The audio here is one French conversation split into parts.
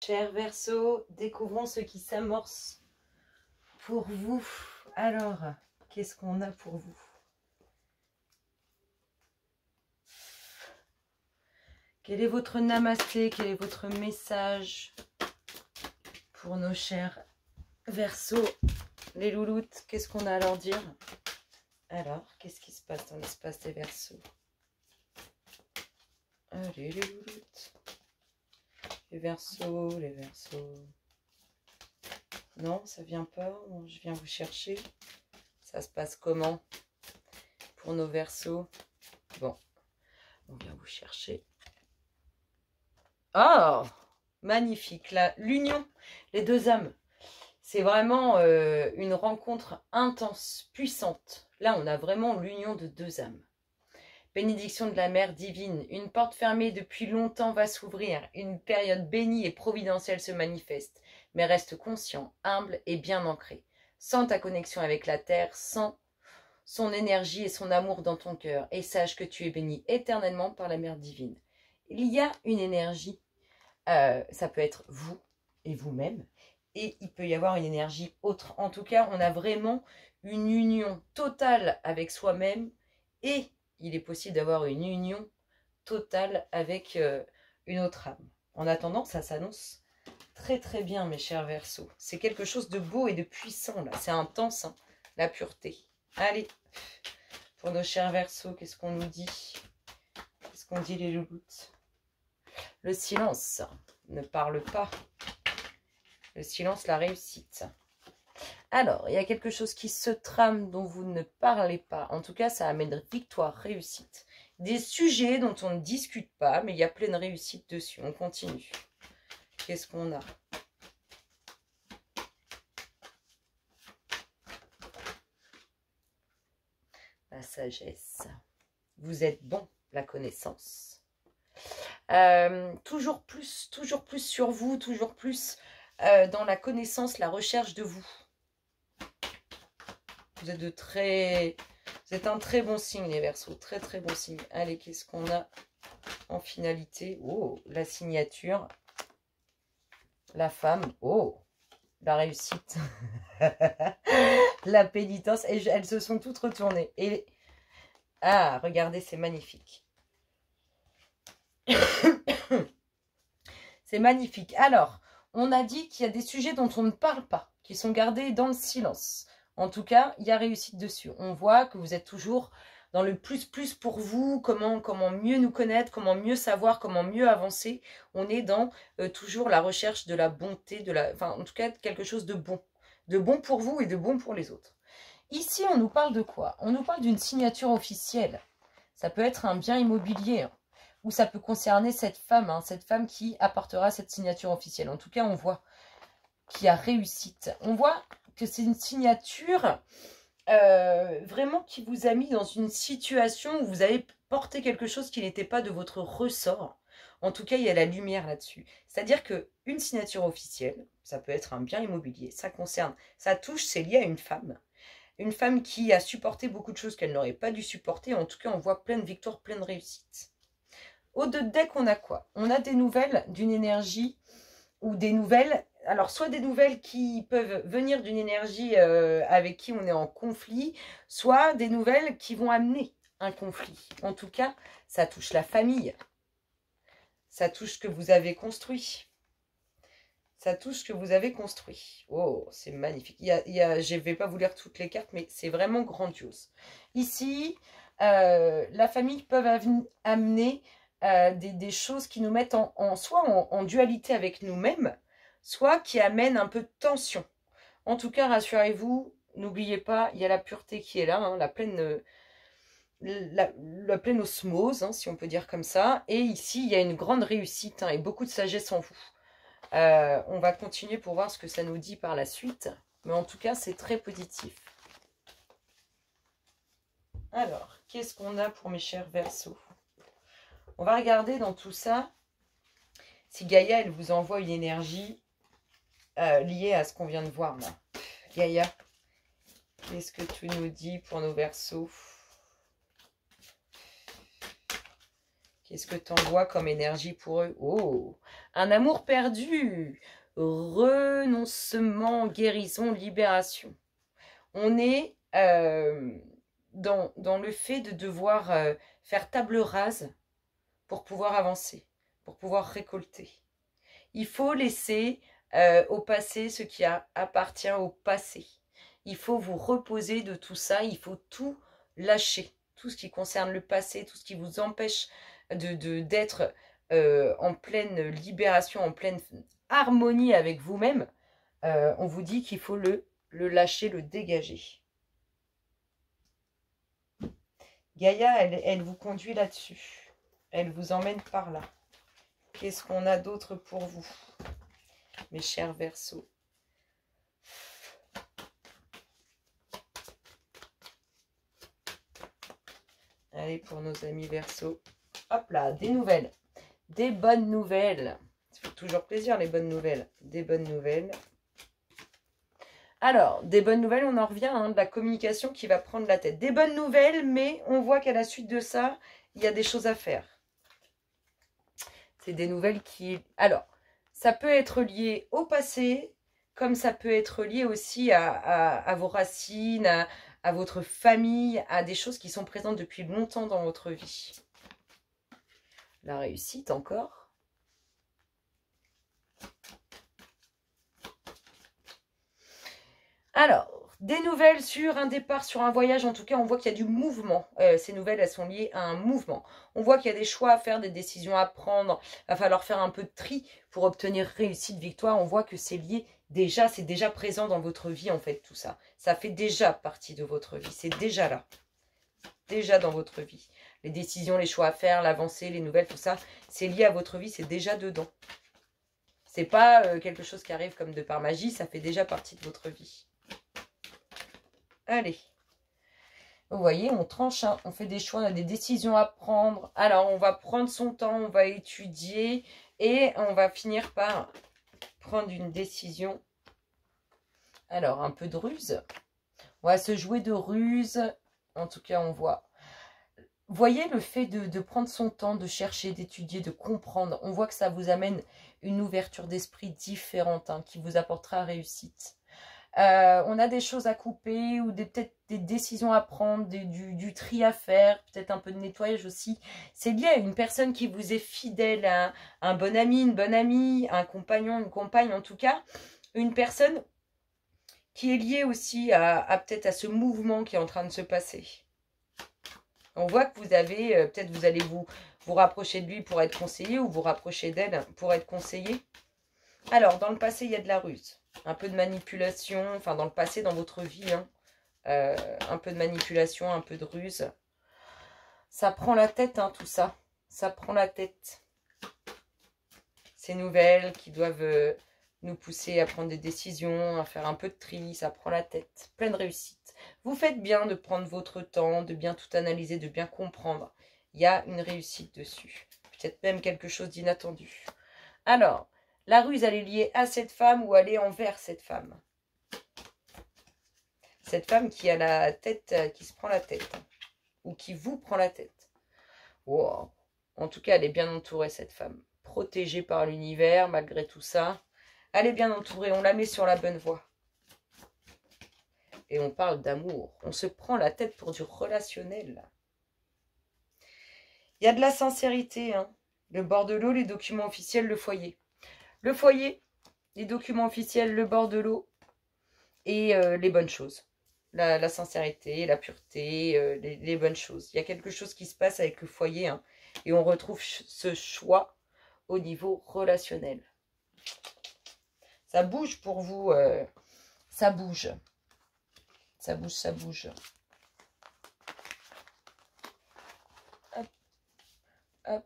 Chers Verseaux, découvrons ce qui s'amorce pour vous. Alors, qu'est-ce qu'on a pour vous? Quel est votre namasté? Quel est votre message pour nos chers Verseaux? Les louloutes, qu'est-ce qu'on a à leur dire? Alors, qu'est-ce qui se passe dans l'espace des Verseaux? Allez, les louloutes. Les Verseaux, les Verseaux. Non, ça vient pas. Je viens vous chercher. Ça se passe comment pour nos Verseaux? Bon, on vient vous chercher. Oh, magnifique. L'union, les deux âmes. C'est vraiment une rencontre intense, puissante. Là, on a vraiment l'union de deux âmes. Bénédiction de la Mère divine. Une porte fermée depuis longtemps va s'ouvrir. Une période bénie et providentielle se manifeste. Mais reste conscient, humble et bien ancré. Sens ta connexion avec la terre, sens son énergie et son amour dans ton cœur. Et sache que tu es béni éternellement par la Mère divine. Il y a une énergie, ça peut être vous et vous-même. Et il peut y avoir une énergie autre. En tout cas, on a vraiment une union totale avec soi-même. Et il est possible d'avoir une union totale avec une autre âme. En attendant, ça s'annonce très très bien, mes chers Verseaux. C'est quelque chose de beau et de puissant, là. C'est intense, hein, la pureté. Allez, pour nos chers Verseaux, qu'est-ce qu'on nous dit? Qu'est-ce qu'on dit, les louloutes? Le silence ne parle pas. Le silence, la réussite. Alors, il y a quelque chose qui se trame dont vous ne parlez pas. En tout cas, ça amène victoire, réussite. Des sujets dont on ne discute pas, mais il y a pleine réussite dessus. On continue. Qu'est-ce qu'on a? La sagesse. Vous êtes bon, la connaissance. Toujours plus sur vous, toujours plus dans la connaissance, la recherche de vous. Vous êtes un très bon signe, les Verseaux. Très, très bon signe. Allez, qu'est-ce qu'on a en finalité? Oh, la signature. La femme. Oh, la réussite. La pénitence. Et elles se sont toutes retournées. Et ah, regardez, c'est magnifique. C'est magnifique. Alors, on a dit qu'il y a des sujets dont on ne parle pas, qui sont gardés dans le silence. En tout cas, il y a réussite dessus. On voit que vous êtes toujours dans le plus pour vous, comment mieux nous connaître, comment mieux savoir, comment mieux avancer. On est dans toujours la recherche de la bonté, enfin, en tout cas, quelque chose de bon pour vous et de bon pour les autres. Ici, on nous parle de quoi? On nous parle d'une signature officielle. Ça peut être un bien immobilier, hein, ou ça peut concerner cette femme qui apportera cette signature officielle. En tout cas, on voit qu'il y a réussite. On voit que c'est une signature vraiment qui vous a mis dans une situation où vous avez porté quelque chose qui n'était pas de votre ressort. En tout cas, il y a la lumière là-dessus. C'est-à-dire qu'une signature officielle, ça peut être un bien immobilier, ça touche, c'est lié à une femme qui a supporté beaucoup de choses qu'elle n'aurait pas dû supporter. En tout cas, on voit pleine victoire, pleine réussite. Au-delà de deck, on a quoi? On a des nouvelles d'une énergie ou des nouvelles, alors soit des nouvelles qui peuvent venir d'une énergie avec qui on est en conflit, soit des nouvelles qui vont amener un conflit. En tout cas, ça touche la famille. Ça touche ce que vous avez construit. Ça touche ce que vous avez construit. Oh, c'est magnifique. Je ne vais pas vous lire toutes les cartes, mais c'est vraiment grandiose. Ici, la famille peut amener des choses qui nous mettent soit en dualité avec nous-mêmes, soit qui amènent un peu de tension. En tout cas, rassurez-vous, n'oubliez pas, il y a la pureté qui est là, hein, la pleine osmose, hein, si on peut dire comme ça. Et ici, il y a une grande réussite, hein, et beaucoup de sagesse en vous. On va continuer pour voir ce que ça nous dit par la suite. Mais en tout cas, c'est très positif. Alors, qu'est-ce qu'on a pour mes chers Verseaux? On va regarder dans tout ça si Gaïa, elle vous envoie une énergie liée à ce qu'on vient de voir là. Gaïa, qu'est-ce que tu nous dis pour nos Verseaux? Qu'est-ce que tu envoies comme énergie pour eux? Oh, un amour perdu. Renoncement, guérison, libération. On est dans le fait de devoir faire table rase pour pouvoir avancer, pour pouvoir récolter. Il faut laisser au passé ce qui appartient au passé. Il faut vous reposer de tout ça, il faut tout lâcher. Tout ce qui concerne le passé, tout ce qui vous empêche d'être en pleine libération, en pleine harmonie avec vous-même. On vous dit qu'il faut le lâcher, le dégager. Gaïa, elle vous conduit là-dessus. Elle vous emmène par là. Qu'est-ce qu'on a d'autre pour vous, mes chers Verseaux? Allez, pour nos amis Verseaux. Hop là, des nouvelles. Des bonnes nouvelles. Ça fait toujours plaisir, les bonnes nouvelles. Des bonnes nouvelles. Alors, des bonnes nouvelles, on en revient, hein, de la communication qui va prendre la tête. Des bonnes nouvelles, mais on voit qu'à la suite de ça, il y a des choses à faire. C'est des nouvelles qui... Alors, ça peut être lié au passé, comme ça peut être lié aussi à vos racines, à votre famille, à des choses qui sont présentes depuis longtemps dans votre vie. La réussite encore. Alors, des nouvelles sur un départ, sur un voyage. En tout cas, on voit qu'il y a du mouvement. Ces nouvelles, elles sont liées à un mouvement. On voit qu'il y a des choix à faire, des décisions à prendre. Il va falloir faire un peu de tri pour obtenir réussite, victoire. On voit que c'est lié déjà, c'est déjà présent dans votre vie, en fait, tout ça. Ça fait déjà partie de votre vie. C'est déjà là. Déjà dans votre vie. Les décisions, les choix à faire, l'avancée, les nouvelles, tout ça, c'est lié à votre vie, c'est déjà dedans. C'est pas quelque chose qui arrive comme de par magie, ça fait déjà partie de votre vie. Allez. Vous voyez, on tranche, hein, on fait des choix, on a des décisions à prendre. Alors, on va prendre son temps, on va étudier et on va finir par prendre une décision. Alors, un peu de ruse. On va se jouer de ruse. En tout cas, on voit. Voyez le fait de prendre son temps, de chercher, d'étudier, de comprendre. On voit que ça vous amène une ouverture d'esprit différente, hein, qui vous apportera réussite. On a des choses à couper ou peut-être des décisions à prendre, du tri à faire, peut-être un peu de nettoyage aussi. C'est lié à une personne qui vous est fidèle, à un bon ami, une bonne amie, un compagnon, une compagne en tout cas. Une personne qui est liée aussi peut-être à ce mouvement qui est en train de se passer. On voit que vous avez, peut-être vous allez vous rapprocher de lui pour être conseillé ou vous rapprocher d'elle pour être conseillé. Alors, dans le passé, il y a de la ruse. Un peu de manipulation, enfin dans le passé, dans votre vie, hein, un peu de manipulation, un peu de ruse. Ça prend la tête, hein, tout ça. Ça prend la tête. Ces nouvelles qui doivent nous pousser à prendre des décisions, à faire un peu de tri, ça prend la tête. Pleine réussite. Vous faites bien de prendre votre temps, de bien tout analyser, de bien comprendre. Il y a une réussite dessus. Peut-être même quelque chose d'inattendu. Alors... la ruse, elle est liée à cette femme ou elle est envers cette femme. Cette femme qui a la tête, qui se prend la tête. Ou qui vous prend la tête. Wow. En tout cas, elle est bien entourée, cette femme. Protégée par l'univers, malgré tout ça. Elle est bien entourée, on la met sur la bonne voie. Et on parle d'amour. On se prend la tête pour du relationnel. Il y a de la sincérité, hein. Le bord de l'eau, les documents officiels, le foyer. Le foyer, les documents officiels, le bord de l'eau et les bonnes choses. La sincérité, la pureté, les bonnes choses. Il y a quelque chose qui se passe avec le foyer, hein, et on retrouve ce choix au niveau relationnel. Ça bouge pour vous, ça bouge. Ça bouge, ça bouge. Hop, hop.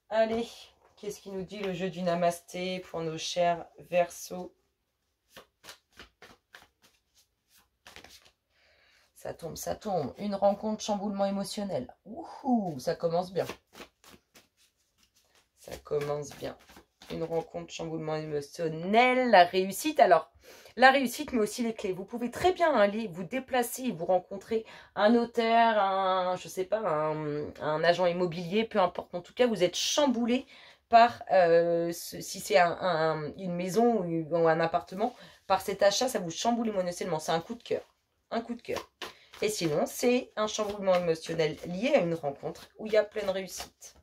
Allez. Qu'est-ce qui nous dit le jeu du Namasté pour nos chers Verseaux? Ça tombe, ça tombe. Une rencontre, chamboulement émotionnel. Ouhou, ça commence bien. Ça commence bien. Une rencontre, chamboulement émotionnel, la réussite. Alors, la réussite, mais aussi les clés. Vous pouvez très bien aller vous déplacer, vous rencontrer un notaire, je sais pas, un agent immobilier, peu importe. En tout cas, vous êtes chamboulé par, si c'est une maison ou un appartement, par cet achat, ça vous chamboule émotionnellement. C'est un coup de cœur. Un coup de cœur. Et sinon, c'est un chamboulement émotionnel lié à une rencontre où il y a pleine réussite.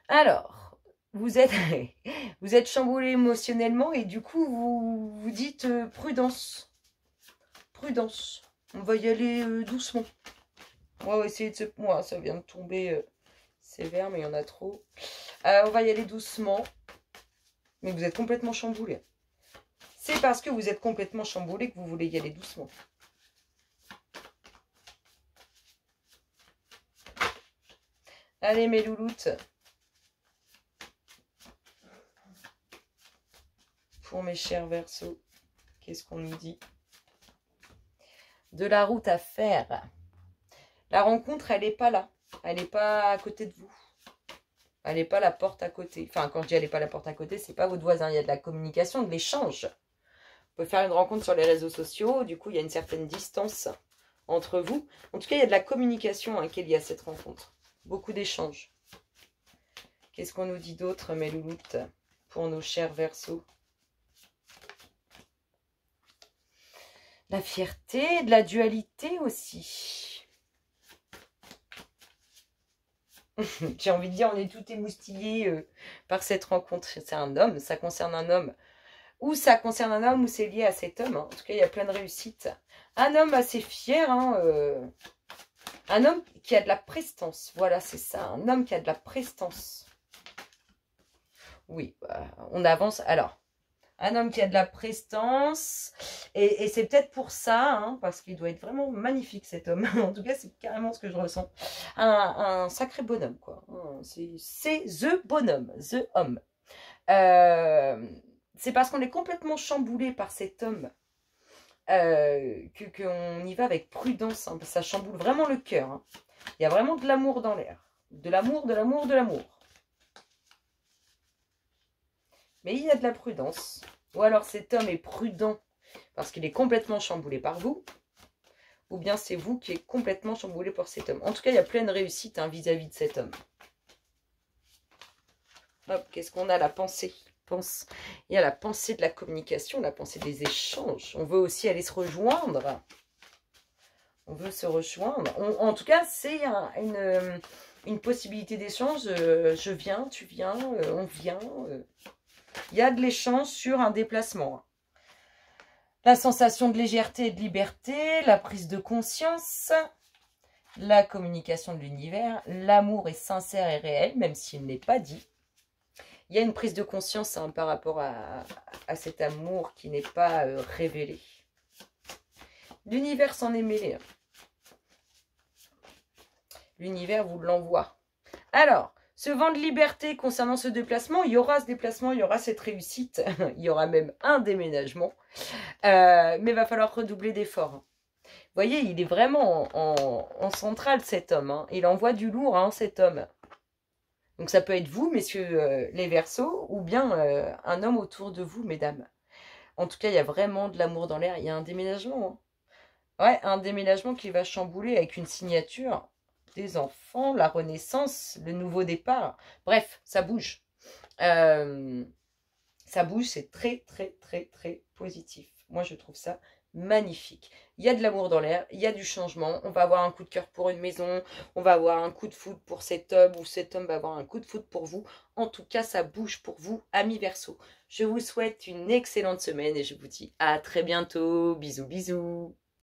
Alors, vous êtes chamboulé émotionnellement et du coup, vous dites prudence. Prudence. On va y aller doucement. On va essayer de se... Moi, ça vient de tomber sévère, mais il y en a trop. On va y aller doucement. Mais vous êtes complètement chamboulé. C'est parce que vous êtes complètement chamboulé que vous voulez y aller doucement. Allez, mes louloutes. Pour mes chers Verseaux, qu'est-ce qu'on nous dit? De la route à faire. La rencontre, elle n'est pas là. Elle n'est pas à côté de vous. Elle n'est pas la porte à côté. Enfin, quand je dis elle n'est pas la porte à côté, c'est pas votre voisin. Il y a de la communication, de l'échange. Vous pouvez faire une rencontre sur les réseaux sociaux. Du coup, il y a une certaine distance entre vous. En tout cas, il y a de la communication qui est liée à cette rencontre. Beaucoup d'échanges. Qu'est-ce qu'on nous dit d'autre, mes louloutes, pour nos chers Verseaux? La fierté, de la dualité aussi. J'ai envie de dire, on est tout émoustillés par cette rencontre. C'est un homme, ça concerne un homme. Ou ça concerne un homme ou c'est lié à cet homme. En tout cas, il y a plein de réussites. Un homme assez fier. Un homme qui a de la prestance. Voilà, c'est ça. Un homme qui a de la prestance. Oui, on avance. Alors, un homme qui a de la prestance. Et c'est peut-être pour ça, parce qu'il doit être vraiment magnifique cet homme. En tout cas, c'est carrément ce que je ressens. Un sacré bonhomme, quoi. C'est the bonhomme, the homme. C'est parce qu'on est complètement chamboulé par cet homme qu'on y va avec prudence. Ça chamboule vraiment le cœur. Il y a vraiment de l'amour dans l'air. De l'amour, de l'amour, de l'amour. Mais il y a de la prudence. Ou alors cet homme est prudent parce qu'il est complètement chamboulé par vous. Ou bien c'est vous qui êtes complètement chamboulé par cet homme. En tout cas, il y a pleine réussite vis-à-vis de cet homme. Hop, qu'est-ce qu'on a? La pensée. Il y a la pensée de la communication, la pensée des échanges. On veut aussi aller se rejoindre. On veut se rejoindre. En tout cas, c'est une possibilité d'échange. Je viens, tu viens, on vient. Il y a de l'échange sur un déplacement. La sensation de légèreté et de liberté, la prise de conscience, la communication de l'univers. L'amour est sincère et réel, même s'il n'est pas dit. Il y a une prise de conscience par rapport à cet amour qui n'est pas révélé. L'univers s'en est mêlé. L'univers vous l'envoie. Alors, ce vent de liberté concernant ce déplacement, il y aura ce déplacement, il y aura cette réussite. Il y aura même un déménagement. Mais il va falloir redoubler d'efforts. Vous voyez, il est vraiment en centrale cet homme. Il envoie du lourd, cet homme. Donc ça peut être vous, messieurs les Verseaux, ou bien un homme autour de vous, mesdames. En tout cas, il y a vraiment de l'amour dans l'air. Il y a un déménagement. Ouais, un déménagement qui va chambouler avec une signature, des enfants, la renaissance, le nouveau départ. Bref, ça bouge. Ça bouge, c'est très, très, très, très positif. Moi, je trouve ça magnifique. Il y a de l'amour dans l'air, il y a du changement. On va avoir un coup de cœur pour une maison, on va avoir un coup de foudre pour cet homme, ou cet homme va avoir un coup de foudre pour vous. En tout cas, ça bouge pour vous, amis Verseaux. Je vous souhaite une excellente semaine et je vous dis à très bientôt. Bisous, bisous.